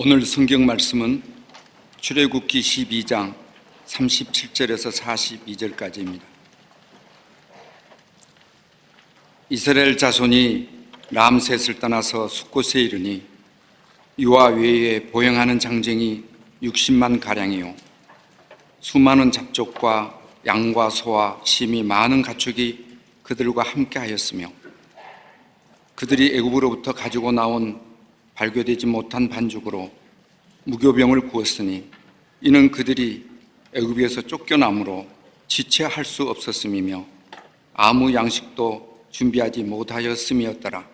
오늘 성경 말씀은 출애굽기 12장 37절에서 42절까지입니다. 이스라엘 자손이 람셋을 떠나서 숫곳에 이르니 이와 외에 보행하는 장정이 60만 가량이요 수많은 잡족과 양과 소와 심히 많은 가축이 그들과 함께 하였으며 그들이 애굽으로부터 가지고 나온 발교되지 못한 반죽으로 무교병을 구웠으니 이는 그들이 애굽에서 쫓겨남으로 지체할 수 없었음이며 아무 양식도 준비하지 못하였음이었더라.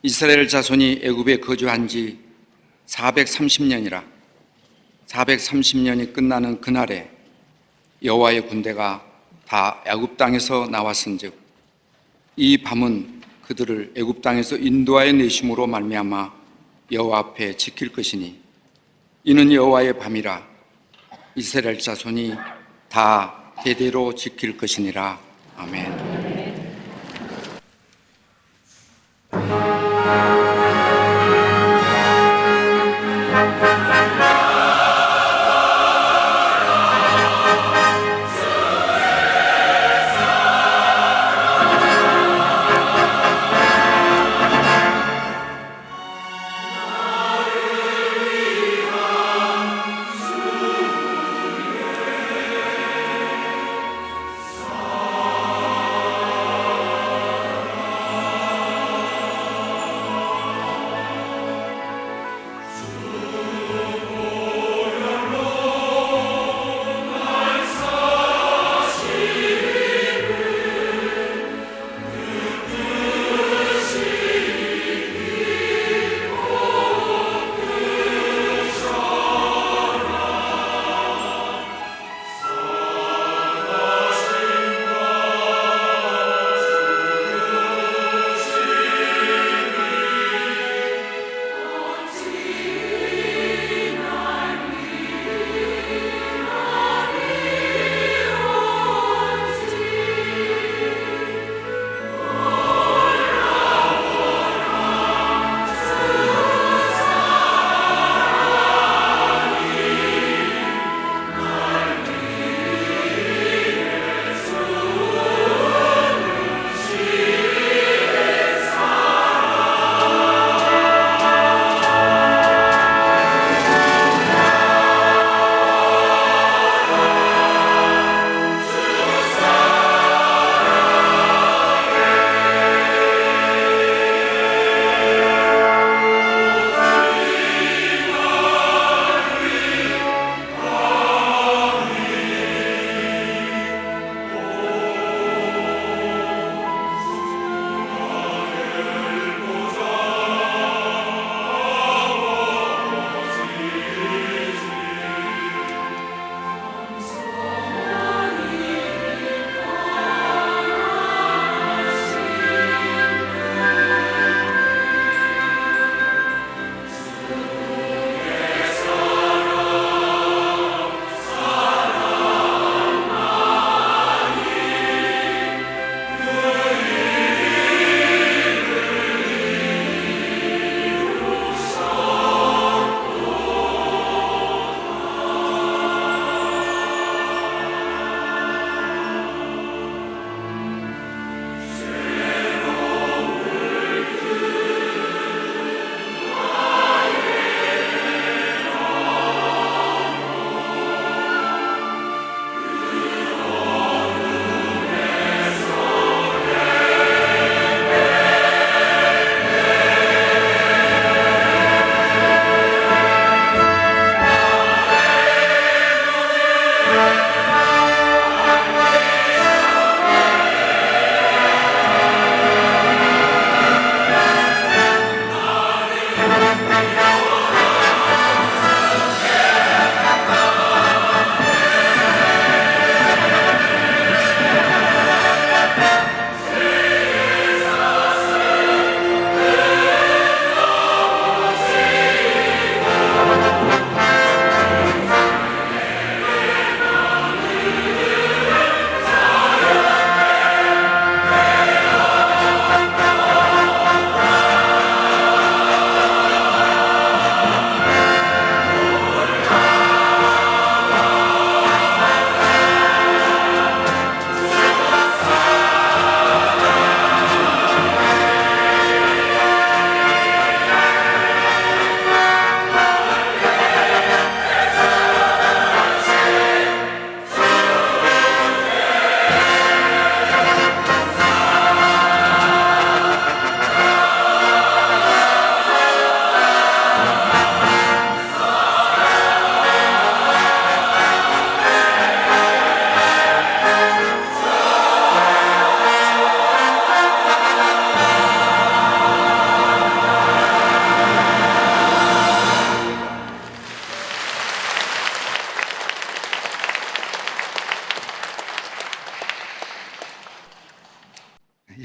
이스라엘 자손이 애굽에 거주한 지 430년이라 430년이 끝나는 그날에 여호와의 군대가 다 애굽 땅에서 나왔은즉 이 밤은 그들을 애굽 땅에서 인도하여 내심으로 말미암아 여호와 앞에 지킬 것이니 이는 여호와의 밤이라 이스라엘 자손이 다 대대로 지킬 것이니라. 아멘.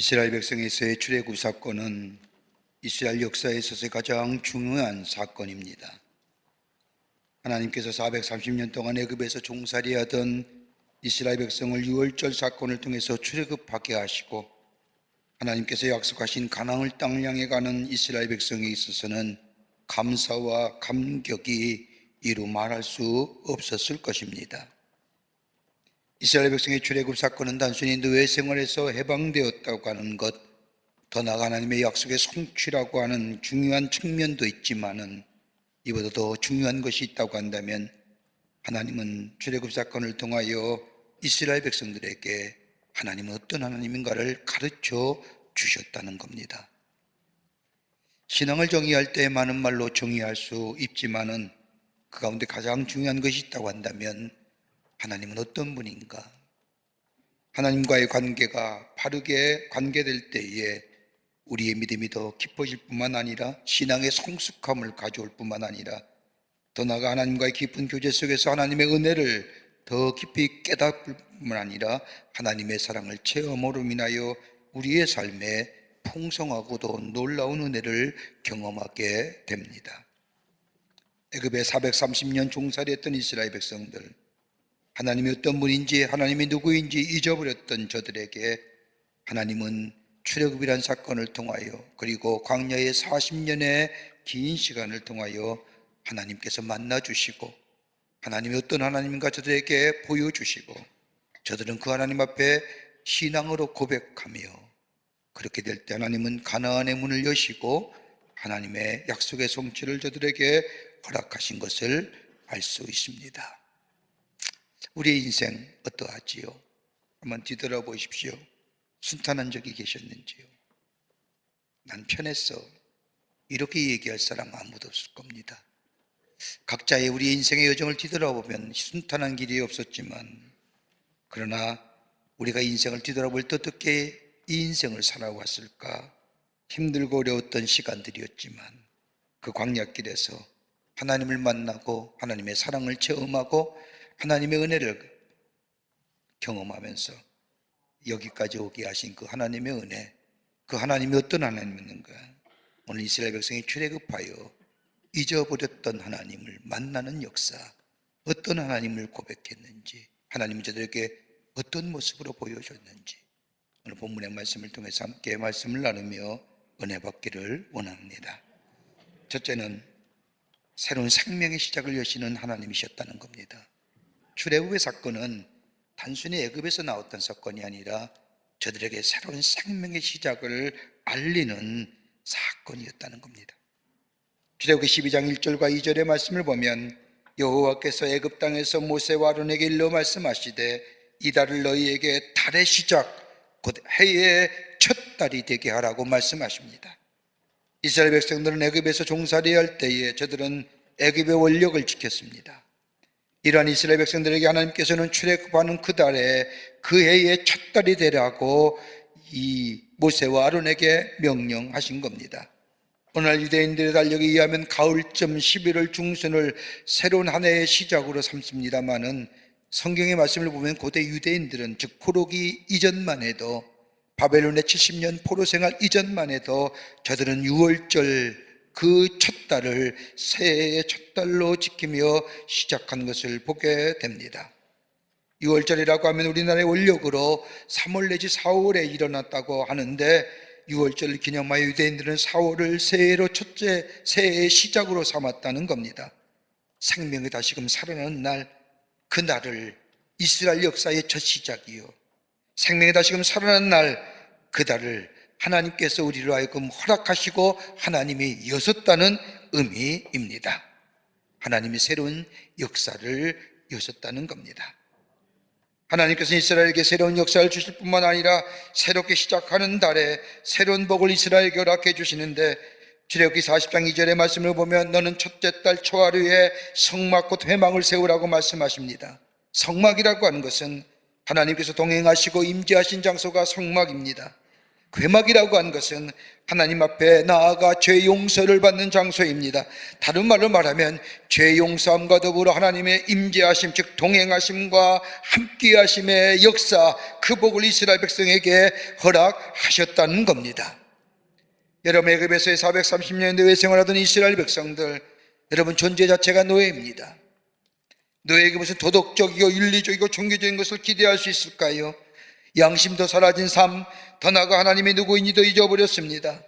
이스라엘 백성에서의 출애굽 사건은 이스라엘 역사에 있어서 가장 중요한 사건입니다. 하나님께서 430년 동안 애굽에서 종살이하던 이스라엘 백성을 유월절 사건을 통해서 출애굽하게 하시고, 하나님께서 약속하신 가나안 땅을 향해 가는 이스라엘 백성에 있어서는 감사와 감격이 이루 말할 수 없었을 것입니다. 이스라엘 백성의 출애굽 사건은 단순히 노예 생활에서 해방되었다고 하는 것, 더 나아가 하나님의 약속의 성취라고 하는 중요한 측면도 있지만은, 이보다 더 중요한 것이 있다고 한다면 하나님은 출애굽 사건을 통하여 이스라엘 백성들에게 하나님은 어떤 하나님인가를 가르쳐 주셨다는 겁니다. 신앙을 정의할 때 많은 말로 정의할 수 있지만은 그 가운데 가장 중요한 것이 있다고 한다면 하나님은 어떤 분인가? 하나님과의 관계가 바르게 관계될 때에 우리의 믿음이 더 깊어질 뿐만 아니라 신앙의 성숙함을 가져올 뿐만 아니라 더 나아가 하나님과의 깊은 교제 속에서 하나님의 은혜를 더 깊이 깨닫을 뿐만 아니라 하나님의 사랑을 체험으로 인하여 우리의 삶에 풍성하고도 놀라운 은혜를 경험하게 됩니다. 애굽에 430년 종살이했던 이스라엘 백성들, 하나님이 어떤 분인지 하나님이 누구인지 잊어버렸던 저들에게 하나님은 출애굽이란 사건을 통하여, 그리고 광야의 40년의 긴 시간을 통하여 하나님께서 만나주시고 하나님이 어떤 하나님인가 저들에게 보여주시고, 저들은 그 하나님 앞에 신앙으로 고백하며, 그렇게 될 때 하나님은 가나안의 문을 여시고 하나님의 약속의 성취를 저들에게 허락하신 것을 알 수 있습니다. 우리의 인생 어떠하지요? 한번 뒤돌아보십시오. 순탄한 적이 계셨는지요? 난 편했어, 이렇게 얘기할 사람 아무도 없을 겁니다. 각자의 우리 인생의 여정을 뒤돌아보면 순탄한 길이 없었지만, 그러나 우리가 인생을 뒤돌아볼 때 어떻게 이 인생을 살아왔을까? 힘들고 어려웠던 시간들이었지만 그 광야길에서 하나님을 만나고 하나님의 사랑을 체험하고 하나님의 은혜를 경험하면서 여기까지 오게 하신 그 하나님의 은혜, 그 하나님이 어떤 하나님이었는가? 오늘 이스라엘 백성이 출애굽하여 잊어버렸던 하나님을 만나는 역사, 어떤 하나님을 고백했는지, 하나님이 저들에게 어떤 모습으로 보여줬는지 오늘 본문의 말씀을 통해서 함께 말씀을 나누며 은혜 받기를 원합니다. 첫째는 새로운 생명의 시작을 여시는 하나님이셨다는 겁니다. 출애굽의 사건은 단순히 애굽에서 나왔던 사건이 아니라 저들에게 새로운 생명의 시작을 알리는 사건이었다는 겁니다. 출애굽기 12장 1절과 2절의 말씀을 보면 여호와께서 애굽 땅에서 모세와 아론에게 일러 말씀하시되 이 달을 너희에게 달의 시작 곧 해의 첫 달이 되게 하라고 말씀하십니다. 이스라엘 백성들은 애굽에서 종살이할 때에 저들은 애굽의 원력을 지켰습니다. 이러한 이스라엘 백성들에게 하나님께서는 출애굽하는 그 달에 그 해의 첫 달이 되라고 이 모세와 아론에게 명령하신 겁니다. 오늘 유대인들의 달력에 의하면 가을쯤 11월 중순을 새로운 한 해의 시작으로 삼습니다마는 성경의 말씀을 보면 고대 유대인들은, 즉 포로기 이전만 해도, 바벨론의 70년 포로 생활 이전만 해도 저들은 유월절 그 첫 달을 새해의 첫 달로 지키며 시작한 것을 보게 됩니다. 6월절이라고 하면 우리나라의 원력으로 3월 내지 4월에 일어났다고 하는데, 6월절을 기념하여 유대인들은 4월을 새해로 첫째 새해의 시작으로 삼았다는 겁니다. 생명이 다시금 살아나는 날, 그 날을 이스라엘 역사의 첫 시작이요, 생명이 다시금 살아나는 날, 그 달을 하나님께서 우리로 하여금 허락하시고 하나님이 여셨다는 의미입니다. 하나님이 새로운 역사를 여셨다는 겁니다. 하나님께서 이스라엘에게 새로운 역사를 주실 뿐만 아니라 새롭게 시작하는 달에 새로운 복을 이스라엘에게 허락해 주시는데, 출애굽기 40장 2절의 말씀을 보면 너는 첫째 달 초하루에 성막 곧 회막을 세우라고 말씀하십니다. 성막이라고 하는 것은 하나님께서 동행하시고 임재하신 장소가 성막입니다. 회막이라고 하는 것은 하나님 앞에 나아가 죄 용서를 받는 장소입니다. 다른 말로 말하면 죄 용서함과 더불어 하나님의 임재하심, 즉 동행하심과 함께하심의 역사, 그 복을 이스라엘 백성에게 허락하셨다는 겁니다. 여러분, 애굽에서의 430년 노예 생활하던 이스라엘 백성들, 여러분 존재 자체가 노예입니다. 노예에게 무슨 도덕적이고 윤리적이고 종교적인 것을 기대할 수 있을까요? 양심도 사라진 삶, 더 나아가 하나님이 누구인지도 잊어버렸습니다.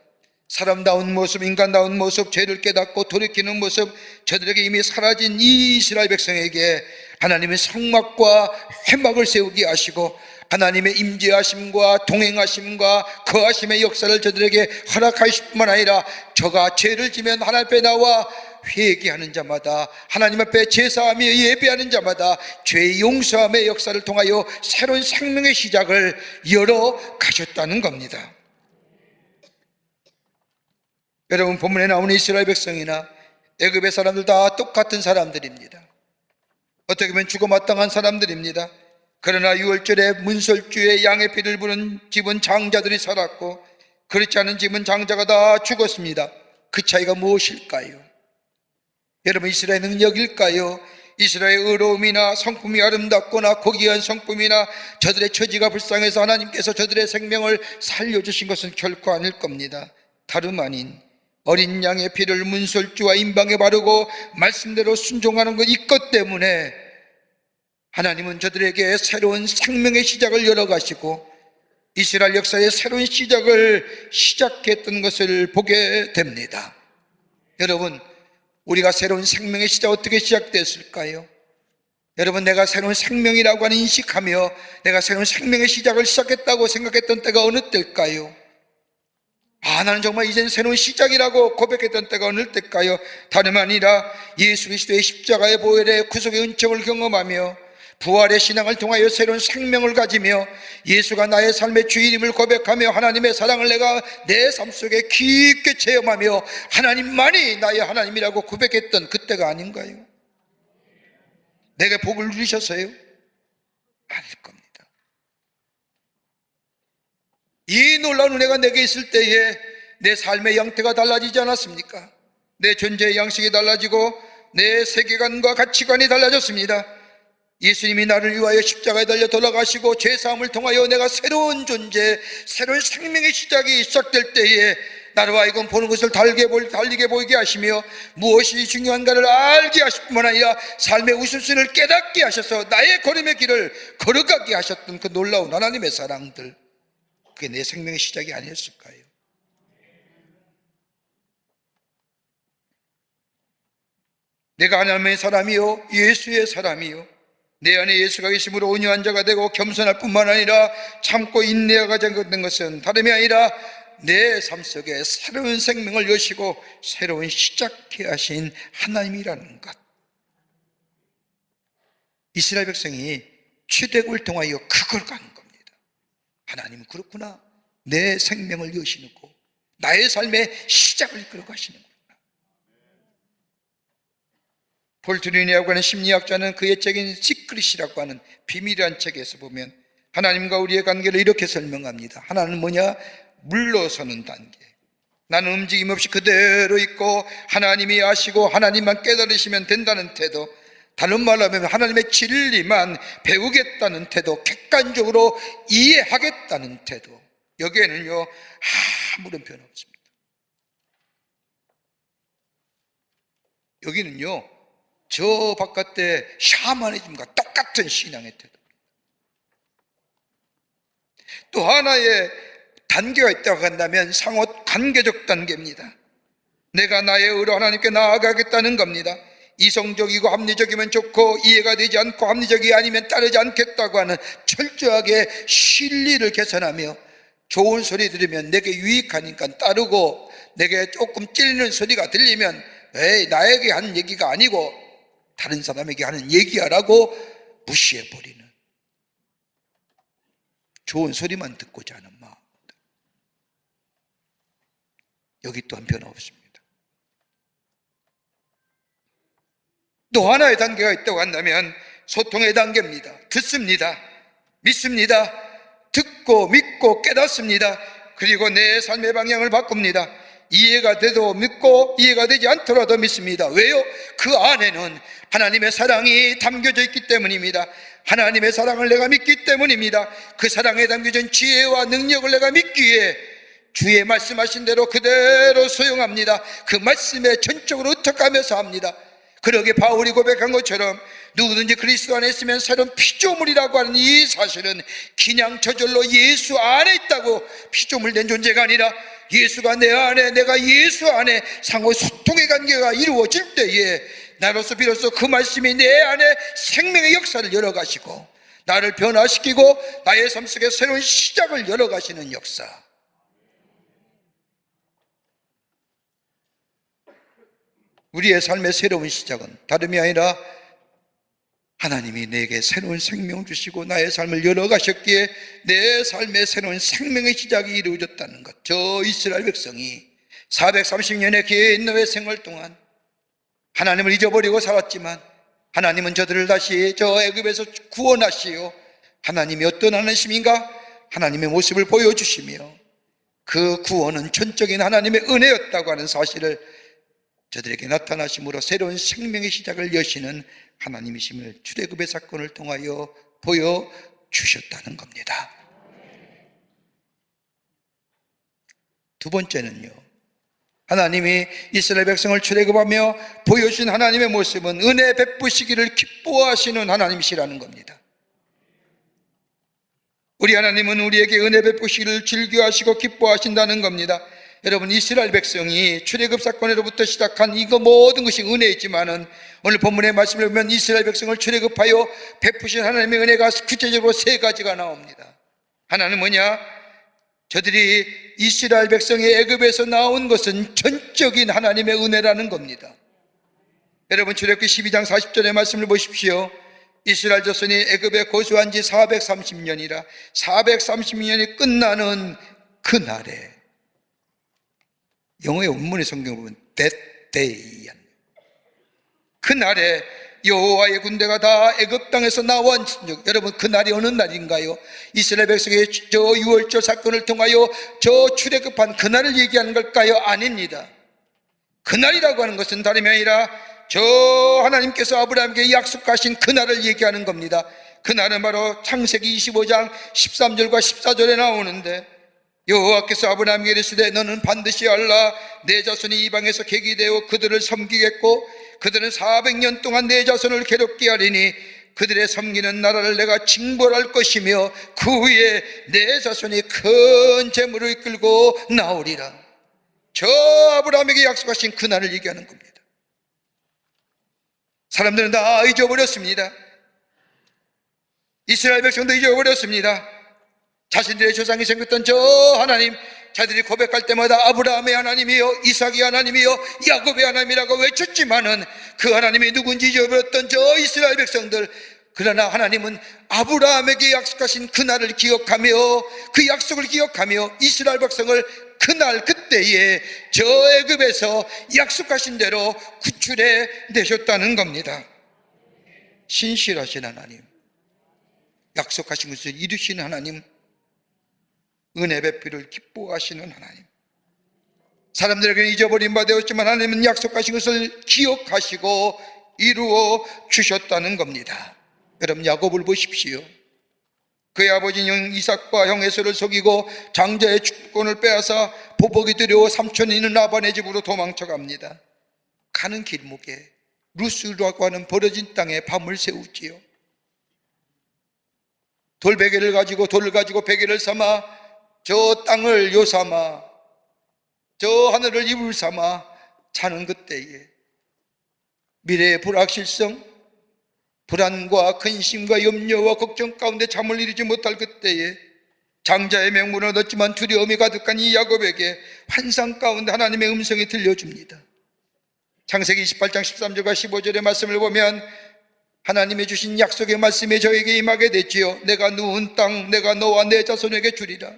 사람다운 모습, 인간다운 모습, 죄를 깨닫고 돌이키는 모습, 저들에게 이미 사라진 이 이스라엘 백성에게 하나님의 성막과 회막을 세우게 하시고 하나님의 임재하심과 동행하심과 거하심의 역사를 저들에게 허락하실 뿐만 아니라 저가 죄를 지면 하나님 앞에 나와 회개하는 자마다, 하나님 앞에 제사하며 예배하는 자마다 죄 용서함의 역사를 통하여 새로운 생명의 시작을 열어 가셨다는 겁니다. 여러분, 본문에 나오는 이스라엘 백성이나 애굽의 사람들 다 똑같은 사람들입니다. 어떻게 보면 죽어마땅한 사람들입니다. 그러나 유월절에 문설주에 양의 피를 부른 집은 장자들이 살았고 그렇지 않은 집은 장자가 다 죽었습니다. 그 차이가 무엇일까요? 여러분, 이스라엘 능력일까요? 이스라엘의 의로움이나 성품이 아름답거나 고귀한 성품이나 저들의 처지가 불쌍해서 하나님께서 저들의 생명을 살려주신 것은 결코 아닐 겁니다. 다름 아닌 어린 양의 피를 문설주와 임방에 바르고 말씀대로 순종하는 것, 이것 때문에 하나님은 저들에게 새로운 생명의 시작을 열어가시고 이스라엘 역사의 새로운 시작을 시작했던 것을 보게 됩니다. 여러분, 우리가 새로운 생명의 시작 어떻게 시작됐을까요? 여러분, 내가 새로운 생명이라고 하는 인식하며 내가 새로운 생명의 시작을 시작했다고 생각했던 때가 어느 때일까요? 나는 정말 이젠 새로운 시작이라고 고백했던 때가 어느 때일까요? 다름 아니라 예수 그리스도의 십자가의 보혈의 구속의 은총을 경험하며 부활의 신앙을 통하여 새로운 생명을 가지며 예수가 나의 삶의 주인임을 고백하며 하나님의 사랑을 내가 내 삶 속에 깊게 체험하며 하나님만이 나의 하나님이라고 고백했던 그때가 아닌가요? 내게 복을 누리셨어요? 아닐 겁니다. 이 놀라운 은혜가 내게 있을 때에 내 삶의 형태가 달라지지 않았습니까? 내 존재의 양식이 달라지고 내 세계관과 가치관이 달라졌습니다. 예수님이 나를 위하여 십자가에 달려 돌아가시고 죄사함을 통하여 내가 새로운 존재, 새로운 생명의 시작이 시작될 때에 나로 하여금 보는 것을 달리게 보이게 하시며 무엇이 중요한가를 알게 하실 뿐만 아니라 삶의 우선순위를 깨닫게 하셔서 나의 걸음의 길을 걸어가게 하셨던 그 놀라운 하나님의 사랑들, 그게 내 생명의 시작이 아니었을까요? 내가 하나님의 사람이요 예수의 사람이요 내 안에 예수가 계심으로 온유한 자가 되고 겸손할 뿐만 아니라 참고 인내가 된 것은 다름이 아니라 내 삶 속에 새로운 생명을 여시고 새로운 시작해 하신 하나님이라는 것. 이스라엘 백성이 출애굽을 통하여 그걸 가는 겁니다. 하나님은 그렇구나, 내 생명을 여시고 나의 삶의 시작을 이끌어 가시는구나. 폴 트루니라고 하는 심리학자는 그의 책인 시크릿이라고 하는 비밀이라는 책에서 보면 하나님과 우리의 관계를 이렇게 설명합니다. 하나는 뭐냐? 물러서는 단계. 나는 움직임 없이 그대로 있고 하나님이 아시고 하나님만 깨달으시면 된다는 태도, 다른 말로 하면 하나님의 진리만 배우겠다는 태도, 객관적으로 이해하겠다는 태도, 여기에는요 아무런 변화 없습니다. 여기는요 저 바깥의 샤머니즘과 똑같은 신앙의 태도입니다. 또 하나의 단계가 있다고 한다면 상호 관계적 단계입니다. 내가 나의 의로 하나님께 나아가겠다는 겁니다. 이성적이고 합리적이면 좋고 이해가 되지 않고 합리적이 아니면 따르지 않겠다고 하는 철저하게 실리를 계산하며 좋은 소리 들으면 내게 유익하니까 따르고 내게 조금 찔리는 소리가 들리면 에이 나에게 하는 얘기가 아니고 다른 사람에게 하는 얘기야라고 무시해버리는, 좋은 소리만 듣고자 하는 마음. 여기 또한 변화 없습니다. 또 하나의 단계가 있다고 한다면 소통의 단계입니다. 듣습니다. 믿습니다. 듣고 믿고 깨닫습니다. 그리고 내 삶의 방향을 바꿉니다. 이해가 돼도 믿고 이해가 되지 않더라도 믿습니다. 왜요? 그 안에는 하나님의 사랑이 담겨져 있기 때문입니다. 하나님의 사랑을 내가 믿기 때문입니다. 그 사랑에 담겨진 지혜와 능력을 내가 믿기에 주의 말씀하신 대로 그대로 수용합니다. 그 말씀에 전적으로 의탁하면서 합니다. 그러게 바울이 고백한 것처럼 누구든지 그리스도 안에 있으면 새로운 피조물이라고 하는 이 사실은 그냥 저절로 예수 안에 있다고, 피조물 된 존재가 아니라 예수가 내 안에, 내가 예수 안에 상호 소통의 관계가 이루어질 때에 나로서 비로소 그 말씀이 내 안에 생명의 역사를 열어가시고 나를 변화시키고 나의 삶 속에 새로운 시작을 열어가시는 역사. 우리의 삶의 새로운 시작은 다름이 아니라 하나님이 내게 새로운 생명을 주시고 나의 삶을 열어가셨기에 내 삶의 새로운 생명의 시작이 이루어졌다는 것. 저 이스라엘 백성이 430년의 긴 노예 생활 동안 하나님을 잊어버리고 살았지만 하나님은 저들을 다시 저 애굽에서 구원하시어 하나님이 어떤 하나님인가 하나님의 모습을 보여주시며 그 구원은 전적인 하나님의 은혜였다고 하는 사실을 저들에게 나타나심으로 새로운 생명의 시작을 여시는 하나님이심을 출애굽의 사건을 통하여 보여주셨다는 겁니다. 두 번째는요, 하나님이 이스라엘 백성을 출애굽하며 보여주신 하나님의 모습은 은혜 베푸시기를 기뻐하시는 하나님이시라는 겁니다. 우리 하나님은 우리에게 은혜 베푸시기를 즐겨하시고 기뻐하신다는 겁니다. 여러분, 이스라엘 백성이 출애굽 사건으로부터 시작한 이거 모든 것이 은혜이지만은 오늘 본문의 말씀을 보면 이스라엘 백성을 출애굽하여 베푸신 하나님의 은혜가 구체적으로 세 가지가 나옵니다. 하나는 뭐냐? 저들이 이스라엘 백성이 애굽에서 나온 것은 전적인 하나님의 은혜라는 겁니다. 여러분, 출애굽기 12장 40절의 말씀을 보십시오. 이스라엘 자손이 애굽에 거주한 지 430년이라 430년이 끝나는 그날에, 영어의 원문의 성경을 보면 that day, 그날에 여호와의 군대가 다 애굽 땅에서 나온, 여러분 그날이 어느 날인가요? 이스라엘 백성의 저 유월절 사건을 통하여 저 출애굽한 그날을 얘기하는 걸까요? 아닙니다. 그날이라고 하는 것은 다름이 아니라 저 하나님께서 아브라함에게 약속하신 그날을 얘기하는 겁니다. 그날은 바로 창세기 25장 13절과 14절에 나오는데, 여호와께서 아브라함에게 이르시되 너는 반드시 알라. 내 자손이 이방에서 객이 되어 그들을 섬기겠고 그들은 400년 동안 내 자손을 괴롭게 하리니 그들의 섬기는 나라를 내가 징벌할 것이며 그 후에 내 자손이 큰 재물을 이끌고 나오리라. 저 아브라함에게 약속하신 그날을 얘기하는 겁니다. 사람들은 다 잊어버렸습니다. 이스라엘 백성도 잊어버렸습니다. 자신들의 조상이 생겼던 저 하나님, 자들이 고백할 때마다 아브라함의 하나님이요 이삭의 하나님이요 야곱의 하나님이라고 외쳤지만은 그 하나님이 누군지 잊어버렸던 저 이스라엘 백성들, 그러나 하나님은 아브라함에게 약속하신 그날을 기억하며 그 약속을 기억하며 이스라엘 백성을 그날 그때에 저 애굽에서 약속하신 대로 구출해 내셨다는 겁니다. 신실하신 하나님, 약속하신 것을 이루시는 하나님, 은혜 베풀을 기뻐하시는 하나님. 사람들에게는 잊어버린 바 되었지만 하나님은 약속하신 것을 기억하시고 이루어 주셨다는 겁니다. 여러분, 야곱을 보십시오. 그의 아버지 형 이삭과 형 에서를 속이고 장자의 축권을 빼앗아 보복이 두려워 삼촌이 있는 라반의 집으로 도망쳐갑니다. 가는 길목에 루스라고 하는 버려진 땅에 밤을 새우지요. 돌베개를 가지고 돌을 가지고 베개를 삼아 저 땅을 요삼아 저 하늘을 이불 삼아 자는 그때에 미래의 불확실성, 불안과 근심과 염려와 걱정 가운데 잠을 이루지 못할 그때에 장자의 명분을 얻었지만 두려움이 가득한 이 야곱에게 환상 가운데 하나님의 음성이 들려줍니다. 창세기 28장 13절과 15절의 말씀을 보면 하나님이 주신 약속의 말씀이 저에게 임하게 됐지요. 내가 누운 땅 내가 너와 내 자손에게 주리라.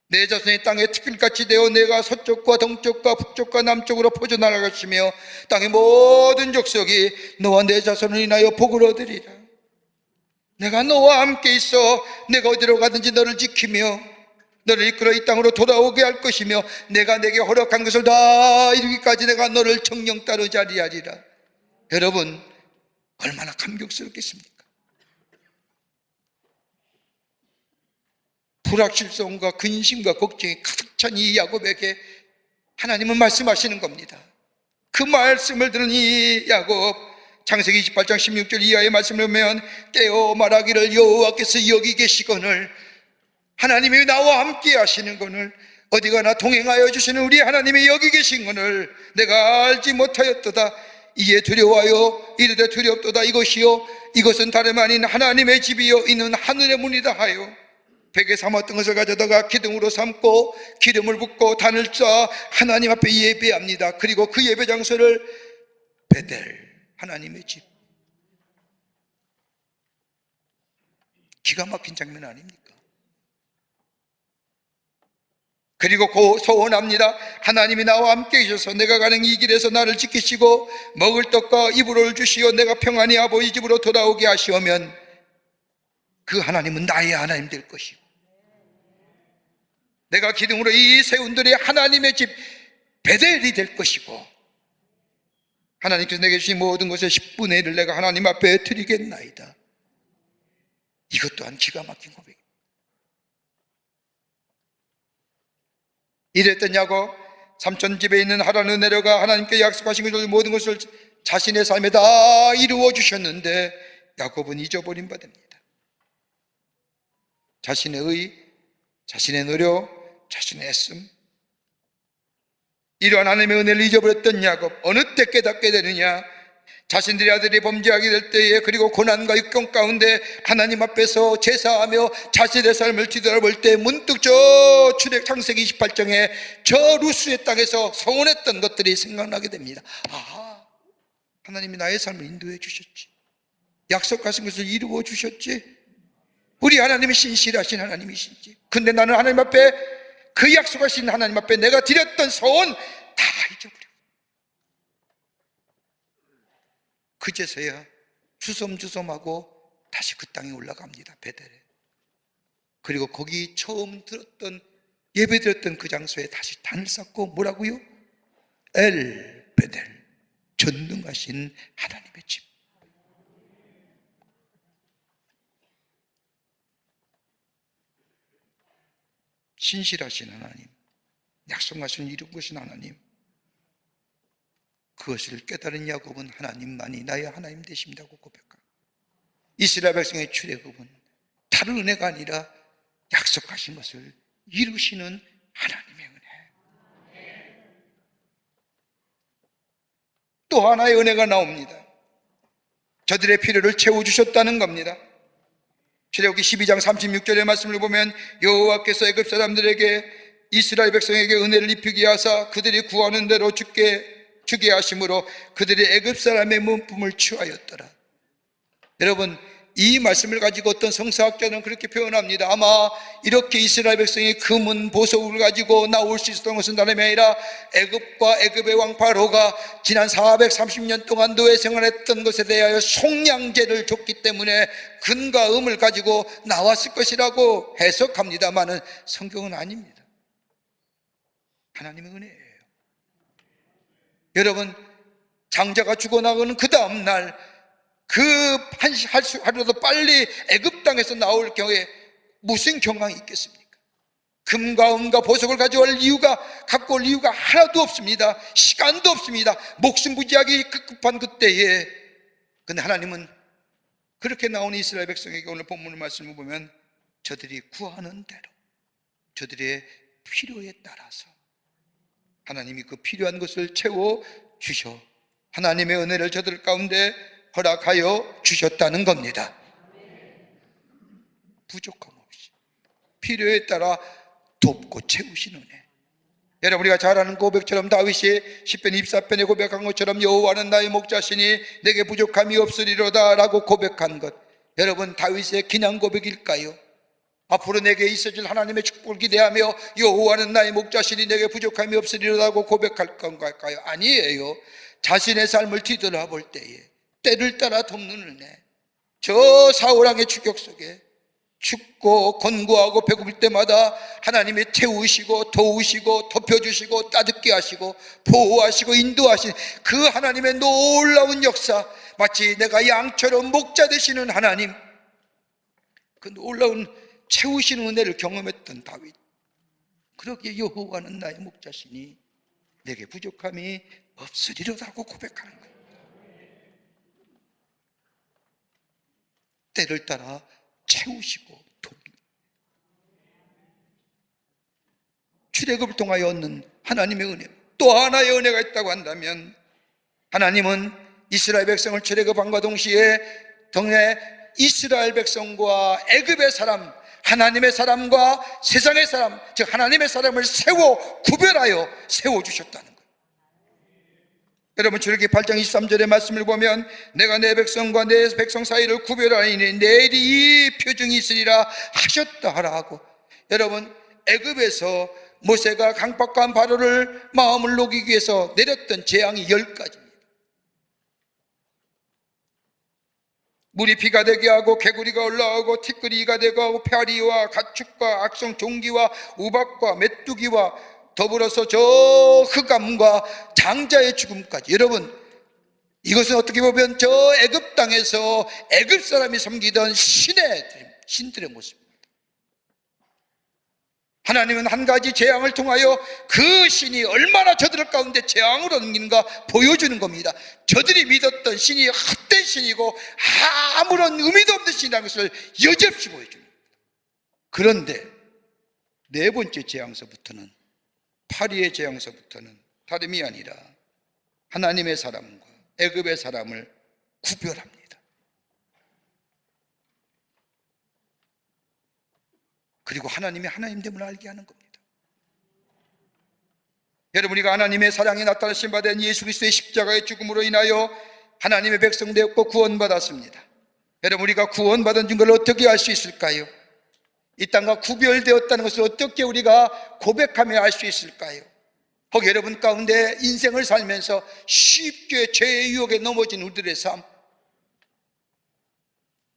내 자손이 땅에 특길같이 되어 내가 서쪽과 동쪽과 북쪽과 남쪽으로 퍼져나갈 것이며 땅의 모든 족속이 너와 내 자손을 인하여 복을 얻으리라. 내가 너와 함께 있어 내가 어디로 가든지 너를 지키며 너를 이끌어 이 땅으로 돌아오게 할 것이며 내가 내게 허락한 것을 다 이루기까지 내가 너를 정령 따르지 아니하리라. 여러분, 얼마나 감격스럽겠습니까? 불확실성과 근심과 걱정이 가득 찬 이 야곱에게 하나님은 말씀하시는 겁니다. 그 말씀을 들은 이 야곱, 창세기 28장 16절 이하의 말씀을 보면 깨어 말하기를 여호와께서 여기 계시거늘, 하나님이 나와 함께 하시는거늘, 어디 가나 동행하여 주시는 우리 하나님이 여기 계신거늘 내가 알지 못하였도다. 이에 두려워하여 이르되 두렵도다. 이것이요 이것은 다름 아닌 하나님의 집이요 이는 하늘의 문이다 하여 베개 삼았던 것을 가져다가 기둥으로 삼고 기름을 붓고 단을 쌓아 하나님 앞에 예배합니다. 그리고 그 예배 장소를 베델, 하나님의 집. 기가 막힌 장면 아닙니까? 그리고 소원합니다. 하나님이 나와 함께 계셔서 내가 가는 이 길에서 나를 지키시고 먹을 떡과 이불을 주시어 내가 평안히 아버지 집으로 돌아오게 하시오면 그 하나님은 나의 하나님 될 것이고, 내가 기둥으로 이 세운들의 하나님의 집 베델이 될 것이고, 하나님께서 내게 주신 모든 것의 10분의 1을 내가 하나님 앞에 드리겠나이다. 이것 또한 기가 막힌 고백입니다. 이랬던 야곱, 삼촌 집에 있는 하란으로 내려가 하나님께 약속하신 것을 모든 것을 자신의 삶에 다 이루어 주셨는데 야곱은 잊어버린 바 됩니다. 자신의 의, 자신의 노력, 자신의 애씀, 이러한 하나님의 은혜를 잊어버렸던 야곱, 어느 때 깨닫게 되느냐? 자신들의 아들이 범죄하게 될 때에, 그리고 고난과 역경 가운데 하나님 앞에서 제사하며 자신의 삶을 뒤돌아볼 때 문득 저 창세기 28장에 저 루스의 땅에서 서원했던 것들이 생각나게 됩니다. 아, 하나님이 나의 삶을 인도해 주셨지, 약속하신 것을 이루어 주셨지, 우리 하나님이 신실하신 하나님이신지. 근데 나는 하나님 앞에, 그 약속하신 하나님 앞에 내가 드렸던 서원 다 잊어버려. 그제서야 주섬주섬하고 다시 그 땅에 올라갑니다. 베델에. 그리고 거기 처음 들었던, 예배 드렸던 그 장소에 다시 단을 쌓고 뭐라고요? 엘 베델, 전능하신 하나님의 집. 신실하신 하나님, 약속하신 이루신 하나님, 그것을 깨달은 야곱은 하나님만이 나의 하나님 되신다고 고백합니다. 이스라엘 백성의 출애굽은 다른 은혜가 아니라 약속하신 것을 이루시는 하나님의 은혜. 또 하나의 은혜가 나옵니다. 저들의 필요를 채워주셨다는 겁니다. 출애굽기 12장 36절의 말씀을 보면 여호와께서 애굽 사람들에게, 이스라엘 백성에게 은혜를 입히게 하사 그들이 구하는 대로 주게 하심으로 그들이 애굽 사람의 문품을 취하였더라. 여러분, 이 말씀을 가지고 어떤 성서학자는 그렇게 표현합니다. 아마 이렇게 이스라엘 백성이 금은 보석을 가지고 나올 수 있었던 것은 다름이 아니라 애굽과 애굽의 왕 바로가 지난 430년 동안 노예 생활했던 것에 대하여 속량제를 줬기 때문에 근과 음을 가지고 나왔을 것이라고 해석합니다마는 성경은 아닙니다. 하나님의 은혜예요. 여러분, 장자가 죽어나가는 그 다음날 하루라도 빨리 애굽 땅에서 나올 경우에 무슨 경황이 있겠습니까? 금과 은과 보석을 갖고 올 이유가 하나도 없습니다. 시간도 없습니다. 목숨 부지하기 급급한 그때에, 근데 하나님은 그렇게 나오는 이스라엘 백성에게 오늘 본문의 말씀을 보면 저들이 구하는 대로, 저들의 필요에 따라서 하나님이 그 필요한 것을 채워 주셔 하나님의 은혜를 저들 가운데 허락하여 주셨다는 겁니다. 부족함 없이 필요에 따라 돕고 채우시는 은혜. 여러분, 우리가 잘 아는 고백처럼 다윗이 시편 24편에 고백한 것처럼 여호와는 나의 목자시니 내게 부족함이 없으리로다 라고 고백한 것, 여러분, 다윗의 기냥 고백일까요? 앞으로 내게 있어질 하나님의 축복을 기대하며 여호와는 나의 목자시니 내게 부족함이 없으리로다고 고백할 건가요? 아니에요. 자신의 삶을 뒤돌아볼 때에 때를 따라 돕는 은혜, 저 사울왕의 추격 속에 춥고 권고하고 배고플 때마다 하나님이 태우시고 도우시고 덮여주시고 따뜻게 하시고 보호하시고 인도하신 그 하나님의 놀라운 역사, 마치 내가 양처럼 목자 되시는 하나님, 그 놀라운 채우시는 은혜를 경험했던 다윗. 그러기에 여호와는 나의 목자시니 내게 부족함이 없으리로다고 고백하는 거예요. 때를 따라 채우시고 돕니다. 출애굽을 통하여 얻는 하나님의 은혜, 또 하나의 은혜가 있다고 한다면, 하나님은 이스라엘 백성을 출애굽함과 동시에 동네 이스라엘 백성과 애굽의 사람, 하나님의 사람과 세상의 사람, 즉 하나님의 사람을 세워 구별하여 세워주셨다는 거예요. 여러분, 출애굽기 8장 23절의 말씀을 보면 내가 내 백성과 내 백성 사이를 구별하니 내일이 이 표징이 있으리라 하셨다 하라 하고, 여러분, 애굽에서 모세가 강팍한 바로를 마음을 녹이기 위해서 내렸던 재앙이 10가지입니다. 물이 피가 되게 하고 개구리가 올라오고 티끌이가 되고 하고 파리와 가축과 악성 종기와 우박과 메뚜기와 더불어서 저 흑암과 장자의 죽음까지. 여러분, 이것은 어떻게 보면 저 애굽 땅에서 애굽 사람이 섬기던 신들의 모습입니다. 하나님은 한 가지 재앙을 통하여 그 신이 얼마나 저들 가운데 재앙으로 옮기는가 보여주는 겁니다. 저들이 믿었던 신이 헛된 신이고 아무런 의미도 없는 신이라는 것을 여지없이 보여줍니다. 그런데 네 번째 재앙서부터는, 파리의 재앙서부터는 다름이 아니라 하나님의 사람과 애굽의 사람을 구별합니다. 그리고 하나님이 하나님됨을 알게 하는 겁니다. 여러분, 우리가 하나님의 사랑이 나타나신 바 된 예수 그리스도의 십자가의 죽음으로 인하여 하나님의 백성 되었고 구원받았습니다. 여러분, 우리가 구원받은 걸 어떻게 알 수 있을까요? 이 땅과 구별되었다는 것을 어떻게 우리가 고백하며 알 수 있을까요? 혹 여러분 가운데 인생을 살면서 쉽게 죄의 유혹에 넘어진 우리들의 삶,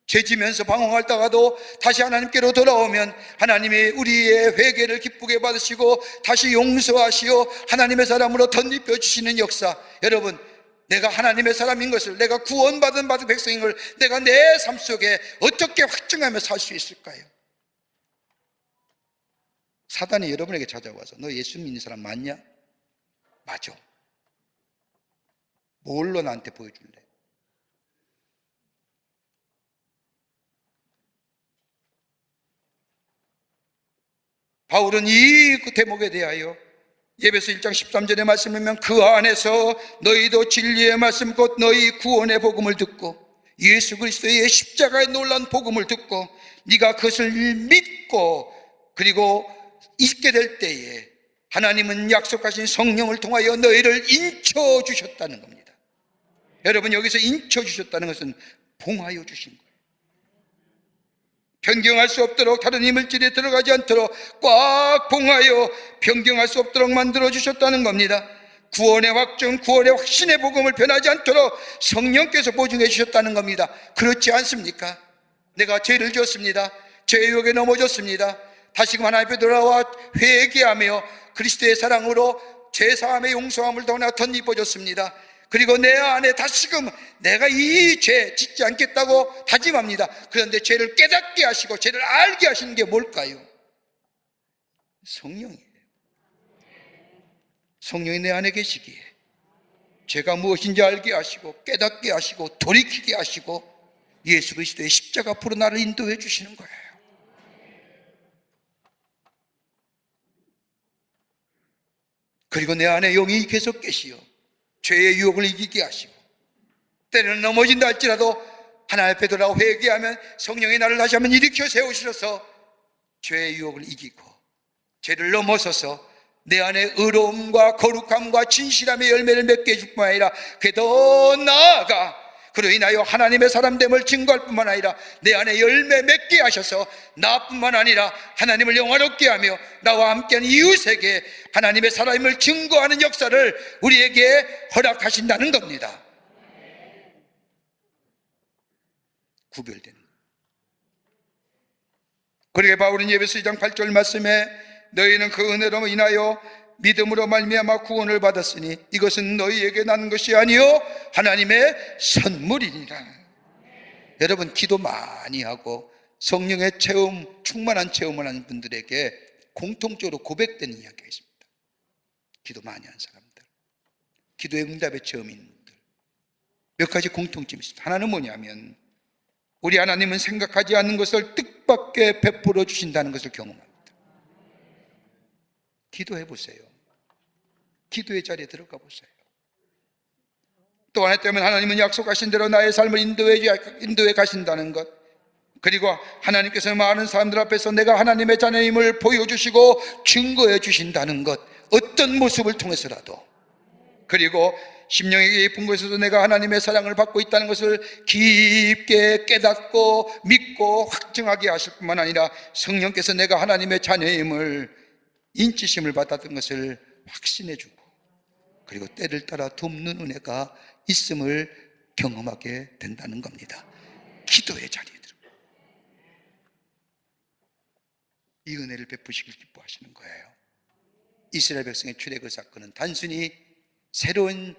죄지면서 방황하다가도 다시 하나님께로 돌아오면 하나님이 우리의 회개를 기쁘게 받으시고 다시 용서하시어 하나님의 사람으로 덧입혀 주시는 역사. 여러분, 내가 하나님의 사람인 것을, 내가 구원받은 백성인 걸 내가 내 삶 속에 어떻게 확증하며 살 수 있을까요? 사단이 여러분에게 찾아와서 너 예수 믿는 사람 맞냐? 맞아. 뭘로 나한테 보여줄래? 바울은 이 대목에 대하여 예배서 1장 13절의 말씀을 보면 그 안에서 너희도 진리의 말씀 곧 너희 구원의 복음을 듣고 예수 그리스도의 십자가의 놀라운 복음을 듣고 네가 그것을 믿고 그리고 있게 될 때에 하나님은 약속하신 성령을 통하여 너희를 인쳐 주셨다는 겁니다. 여러분, 여기서 인쳐 주셨다는 것은 봉하여 주신 거예요. 변경할 수 없도록, 다른 이물질에 들어가지 않도록 꽉 봉하여 변경할 수 없도록 만들어 주셨다는 겁니다. 구원의 확증, 구원의 확신의 복음을 변하지 않도록 성령께서 보증해 주셨다는 겁니다. 그렇지 않습니까? 내가 죄를 지었습니다. 죄의 유혹에 넘어졌습니다. 다시금 하나님 앞에 돌아와 회개하며 그리스도의 사랑으로 죄사함의 용서함을 더 덧입어줬습니다. 그리고 내 안에 다시금 내가 이 죄 짓지 않겠다고 다짐합니다. 그런데 죄를 깨닫게 하시고 죄를 알게 하시는 게 뭘까요? 성령이에요. 성령이 내 안에 계시기에 죄가 무엇인지 알게 하시고 깨닫게 하시고 돌이키게 하시고 예수 그리스도의 십자가 앞으로 나를 인도해 주시는 거예요. 그리고 내 안에 영이 계속 계시어 죄의 유혹을 이기게 하시고 때로는 넘어진다 할지라도 하나님 앞에 돌아와 회개하면 성령이 나를 다시 한번 일으켜 세우셔서 죄의 유혹을 이기고 죄를 넘어서서 내 안에 의로움과 거룩함과 진실함의 열매를 맺게 해줄 뿐만 아니라 그게 더 나아가 그로 인하여 하나님의 사람됨을 증거할 뿐만 아니라 내 안에 열매 맺게 하셔서 나뿐만 아니라 하나님을 영화롭게 하며 나와 함께하는 이웃에게 하나님의 사람임을 증거하는 역사를 우리에게 허락하신다는 겁니다. 구별되는, 그러게 바울은 에베소 2장 8절 말씀에 너희는 그 은혜로 인하여 믿음으로 말미암아 구원을 받았으니 이것은 너희에게 난 것이 아니요 하나님의 선물이니라. 여러분, 기도 많이 하고 성령의 체험, 충만한 체험을 하는 분들에게 공통적으로 고백되는 이야기가 있습니다. 기도 많이 하는 사람들, 기도의 응답의 체험인 분들, 몇 가지 공통점이 있습니다. 하나는 뭐냐면 우리 하나님은 생각하지 않는 것을 뜻밖의 베풀어 주신다는 것을 경험합니다. 기도해 보세요. 기도의 자리에 들어가 보세요. 또 하나 때문에 하나님은 약속하신 대로 나의 삶을 인도해 가신다는 것, 그리고 하나님께서 많은 사람들 앞에서 내가 하나님의 자녀임을 보여주시고 증거해 주신다는 것, 어떤 모습을 통해서라도, 그리고 심령에게 깊은 곳에서도 내가 하나님의 사랑을 받고 있다는 것을 깊게 깨닫고 믿고 확증하게 하실 뿐만 아니라 성령께서 내가 하나님의 자녀임을 인치심을 받았던 것을 확신해 주고, 그리고 때를 따라 돕는 은혜가 있음을 경험하게 된다는 겁니다. 기도의 자리에 들어 이 은혜를 베푸시길 기뻐하시는 거예요. 이스라엘 백성의 출애굽 사건은 단순히 새로운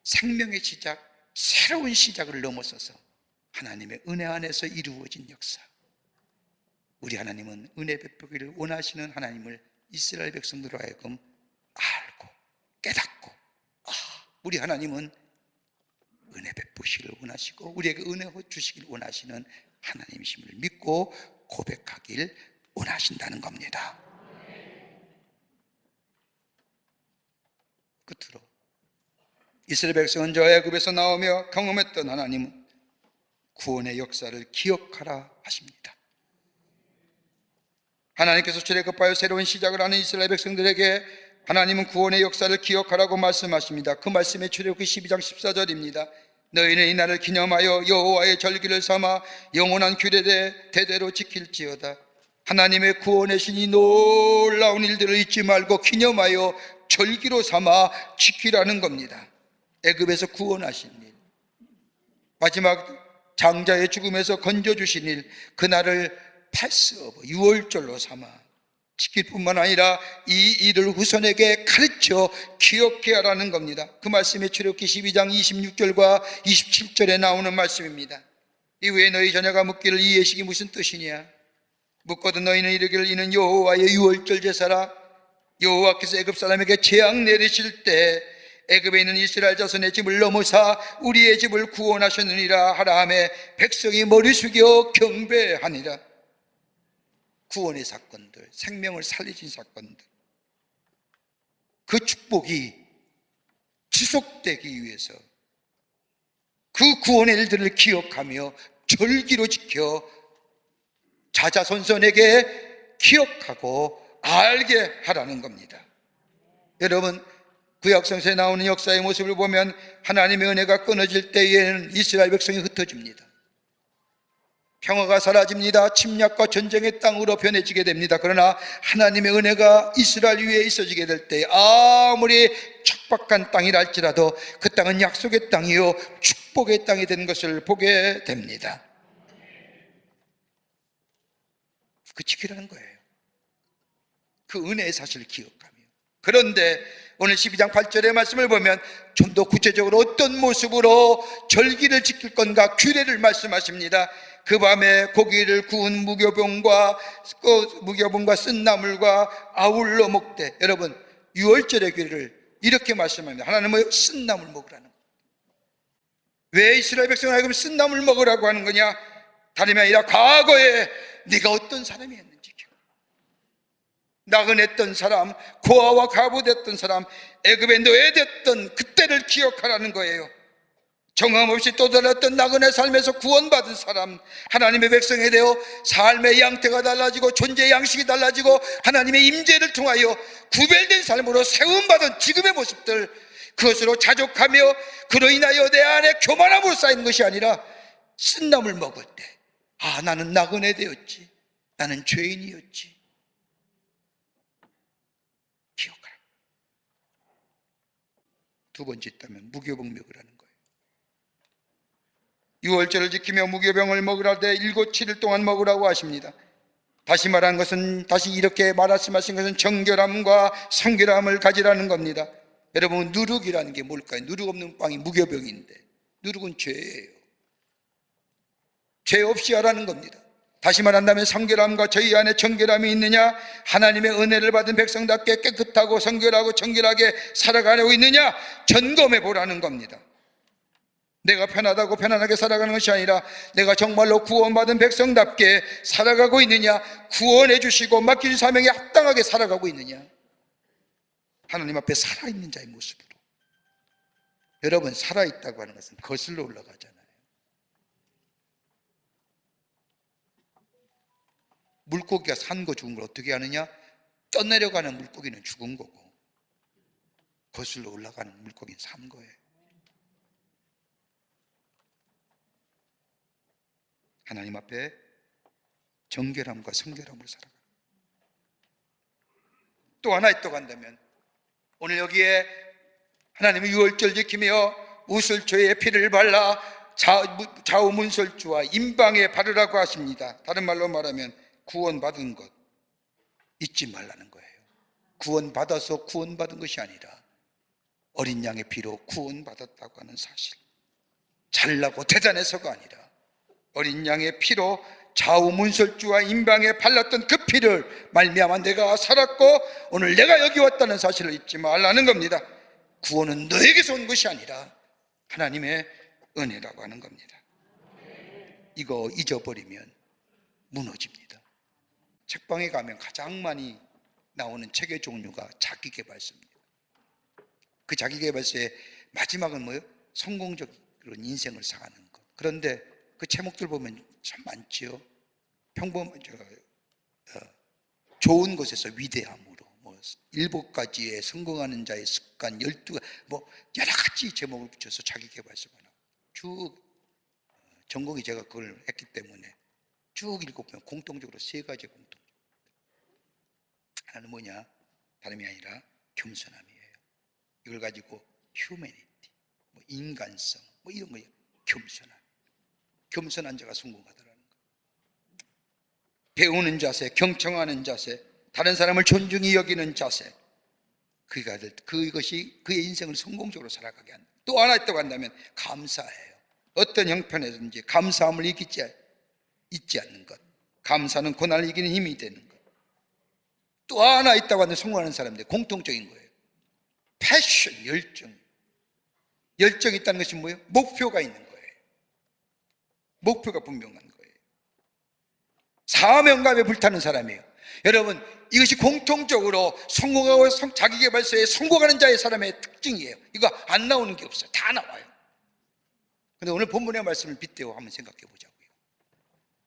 생명의 시작, 새로운 시작을 넘어서서 하나님의 은혜 안에서 이루어진 역사. 우리 하나님은 은혜 베푸기를 원하시는 하나님을 이스라엘 백성들로 하여금 알고 깨닫고, 우리 하나님은 은혜 베푸시기를 원하시고 우리에게 은혜 주시길 원하시는 하나님이심을 믿고 고백하길 원하신다는 겁니다. 끝으로 이스라엘 백성은 저 애굽에서 나오며 경험했던 하나님은 구원의 역사를 기억하라 하십니다. 하나님께서 출애굽하여 새로운 시작을 하는 이스라엘 백성들에게 하나님은 구원의 역사를 기억하라고 말씀하십니다. 그 말씀이 출애굽기 12장 14절입니다. 너희는 이날을 기념하여 여호와의 절기를 삼아 영원한 규례대 대대로 지킬지어다. 하나님의 구원의 신이 놀라운 일들을 잊지 말고 기념하여 절기로 삼아 지키라는 겁니다. 애굽에서 구원하신 일, 마지막 장자의 죽음에서 건져주신 일, 그날을 패스오버, 유월절로 삼아 지킬 뿐만 아니라 이 일을 후손에게 가르쳐 기억해야 하라는 겁니다. 그 말씀이 출애굽기 12장 26절과 27절에 나오는 말씀입니다. 이후에 너희 자녀가 묻기를 이 예식이 무슨 뜻이냐? 묻거든 너희는 이르기를 이는 여호와의 유월절 제사라. 여호와께서 애굽 사람에게 재앙 내리실 때 애굽에 있는 이스라엘 자손의 집을 넘어사 우리의 집을 구원하셨느니라 하라 하매 백성이 머리 숙여 경배하니라. 구원의 사건들, 생명을 살리신 사건들, 그 축복이 지속되기 위해서 그 구원의 일들을 기억하며 절기로 지켜 자자손손에게 기억하고 알게 하라는 겁니다. 여러분, 구약성서에 나오는 역사의 모습을 보면 하나님의 은혜가 끊어질 때에는 이스라엘 백성이 흩어집니다. 평화가 사라집니다. 침략과 전쟁의 땅으로 변해지게 됩니다. 그러나 하나님의 은혜가 이스라엘 위에 있어지게 될 때 아무리 척박한 땅이라 할지라도 그 땅은 약속의 땅이요 축복의 땅이 된 것을 보게 됩니다. 그 지키라는 거예요. 그 은혜의 사실을 기억하며. 그런데 오늘 12장 8절의 말씀을 보면 좀 더 구체적으로 어떤 모습으로 절기를 지킬 건가 규례를 말씀하십니다. 그 밤에 고기를 구운 무교병과 쓴 나물과 아울러 먹되, 여러분 유월절의 규례를 이렇게 말씀합니다. 하나님은 쓴 나물 먹으라는 거예요. 왜 이스라엘 백성을 하여금 쓴 나물 먹으라고 하는 거냐? 다름이 아니라 과거에 네가 어떤 사람이었는지, 나그네했던 사람, 고아와 가부됐던 사람, 애굽에 노예됐던 그때를 기억하라는 거예요. 정함 없이 떠돌았던 나그네 삶에서 구원받은 사람, 하나님의 백성에 대해 삶의 양태가 달라지고 존재의 양식이 달라지고 하나님의 임재를 통하여 구별된 삶으로 세움받은 지금의 모습들, 그것으로 자족하며 그로 인하여 내 안에 교만함으로 쌓이는 것이 아니라 쓴나물 먹을 때 나는 나그네 되었지, 나는 죄인이었지, 기억하라. 두 번째 있다면 무교병 먹으라는 거예요. 유월절을 지키며 무교병을 먹으라 되 7, 7일 동안 먹으라고 하십니다. 다시 말한 것은, 다시 이렇게 말씀하신 것은 정결함과 성결함을 가지라는 겁니다. 여러분, 누룩이라는 게 뭘까요? 누룩 없는 빵이 무교병인데, 누룩은 죄예요. 죄 없이 하라는 겁니다. 다시 말한다면 성결함과 저희 안에 정결함이 있느냐, 하나님의 은혜를 받은 백성답게 깨끗하고 성결하고 정결하게 살아가고 있느냐 점검해 보라는 겁니다. 내가 편하다고 편안하게 살아가는 것이 아니라 내가 정말로 구원받은 백성답게 살아가고 있느냐, 구원해 주시고 맡기신 사명에 합당하게 살아가고 있느냐, 하나님 앞에 살아있는 자의 모습으로. 여러분, 살아있다고 하는 것은 거슬러 올라가잖아요. 물고기가 산 거 죽은 걸 어떻게 하느냐? 떠내려가는 물고기는 죽은 거고 거슬러 올라가는 물고기는 산 거예요. 하나님 앞에 정결함과 성결함으로 살아가. 또 하나 있다고 한다면, 오늘 여기에 하나님의 유월절 지키며 우슬초에 피를 발라 좌우문설주와 임방에 바르라고 하십니다. 다른 말로 말하면 구원받은 것 잊지 말라는 거예요. 구원받아서 구원받은 것이 아니라 어린 양의 피로 구원받았다고 하는 사실, 잘나고 대단해서가 아니라 어린 양의 피로 좌우문설주와 임방에 발랐던 그 피를 말미암아 내가 살았고 오늘 내가 여기 왔다는 사실을 잊지 말라는 겁니다. 구원은 너에게서 온 것이 아니라 하나님의 은혜라고 하는 겁니다. 이거 잊어버리면 무너집니다. 책방에 가면 가장 많이 나오는 책의 종류가 자기계발서입니다. 그 자기계발서의 마지막은 뭐예요? 성공적인 인생을 사는 것. 그런데 그 제목들 보면 참 많지요. 좋은 곳에서 위대함으로, 7가지의 성공하는 자의 습관, 12가지, 여러 가지 제목을 붙여서 자기계발서가 나와요. 쭉 전공이 제가 그걸 했기 때문에 쭉 읽어보면 공통적으로 3가지 공통점. 하나는 뭐냐? 다름이 아니라 겸손함이에요. 이걸 가지고 휴머니티, 인간성, 이런 거예요. 겸손함. 겸손한 자가 성공하더라는 거. 배우는 자세, 경청하는 자세, 다른 사람을 존중히 여기는 자세, 그것이 그의 인생을 성공적으로 살아가게 한다. 또 하나 있다고 한다면 감사예요. 어떤 형편에든지 감사함을 잊지 않는 것. 감사는 고난을 이기는 힘이 되는 것. 또 하나 있다고 하는데 성공하는 사람들 공통적인 거예요. 패션, 열정이 있다는 것이 뭐예요? 목표가 있는 거예요. 목표가 분명한 거예요. 사명감에 불타는 사람이에요. 여러분, 이것이 공통적으로 성공하고 자기계발서에 성공하는 자의 사람의 특징이에요. 이거 안 나오는 게 없어요. 다 나와요. 그런데 오늘 본문의 말씀을 빗대어 한번 생각해 보자고요.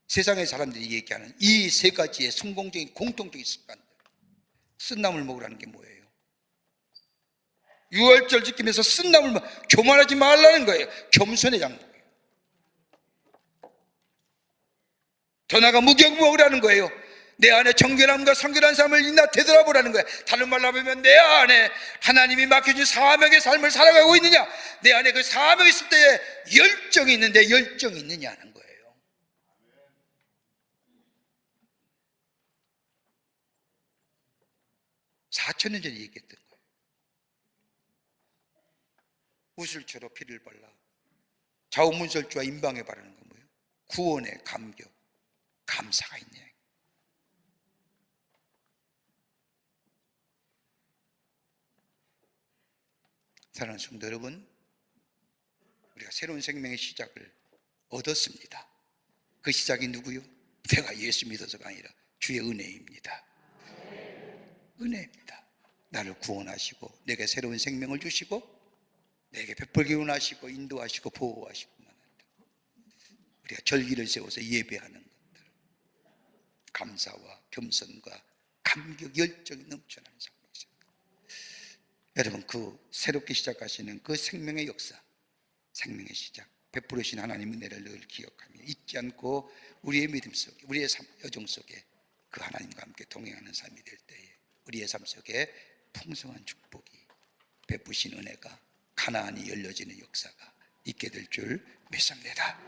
세상의 사람들이 얘기하는 이 3가지의 성공적인 공통적인 습관들, 쓴나물 먹으라는 게 뭐예요? 유월절 지키면서 쓴나물 교만하지 말라는 거예요. 겸손의 장목이에요. 더 나아가 무경 먹으라는 거예요. 내 안에 정결함과 성결한 삶을 있나 되돌아보라는 거예요. 다른 말로 하면 내 안에 하나님이 맡겨준 사명의 삶을 살아가고 있느냐, 내 안에 그 사명이 있을 때에 열정이 있는데 열정이 있느냐는 거예요. (4,000년) 전에 얘기했던 거예요. 우슬초로 피를 발라 좌우문설주와 임방에 바르는 건 뭐예요? 구원의 감격, 감사가 있네. 사랑하는 성도 여러분, 우리가 새로운 생명의 시작을 얻었습니다. 그 시작이 누구요? 내가 예수 믿어서가 아니라 주의 은혜입니다. 은혜입니다. 나를 구원하시고 내게 새로운 생명을 주시고 내게 베풀기 원하시고 인도하시고 보호하시고만 한다. 우리가 절기를 세워서 예배하는 것들, 감사와 겸손과 감격, 열정이 넘쳐나는 삶이죠. 여러분, 그 새롭게 시작하시는 그 생명의 역사, 생명의 시작, 베풀으신 하나님의 은혜를 늘 기억하며 잊지 않고 우리의 믿음 속에, 우리의 여정 속에 그 하나님과 함께 동행하는 삶이 될 때에 우리의 삶 속에 풍성한 축복이, 베푸신 은혜가, 가나안이 열려지는 역사가 있게 될 줄 믿습니다.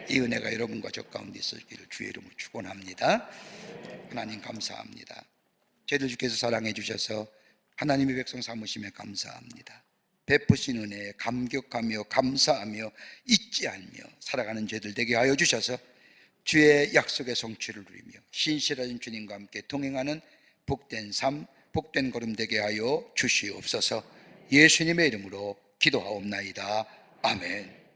이 은혜가 여러분과 저 가운데 있을기를 주의 이름으로 축원합니다. 하나님 감사합니다. 저희들 주께서 사랑해 주셔서 하나님의 백성 삼으심에 감사합니다. 베푸신 은혜에 감격하며 감사하며 잊지 않으며 살아가는 저희들 되게 하여 주셔서 주의 약속의 성취를 누리며 신실하신 주님과 함께 동행하는 복된 삶, 복된 걸음 되게 하여 주시옵소서. 예수님의 이름으로 기도하옵나이다. 아멘.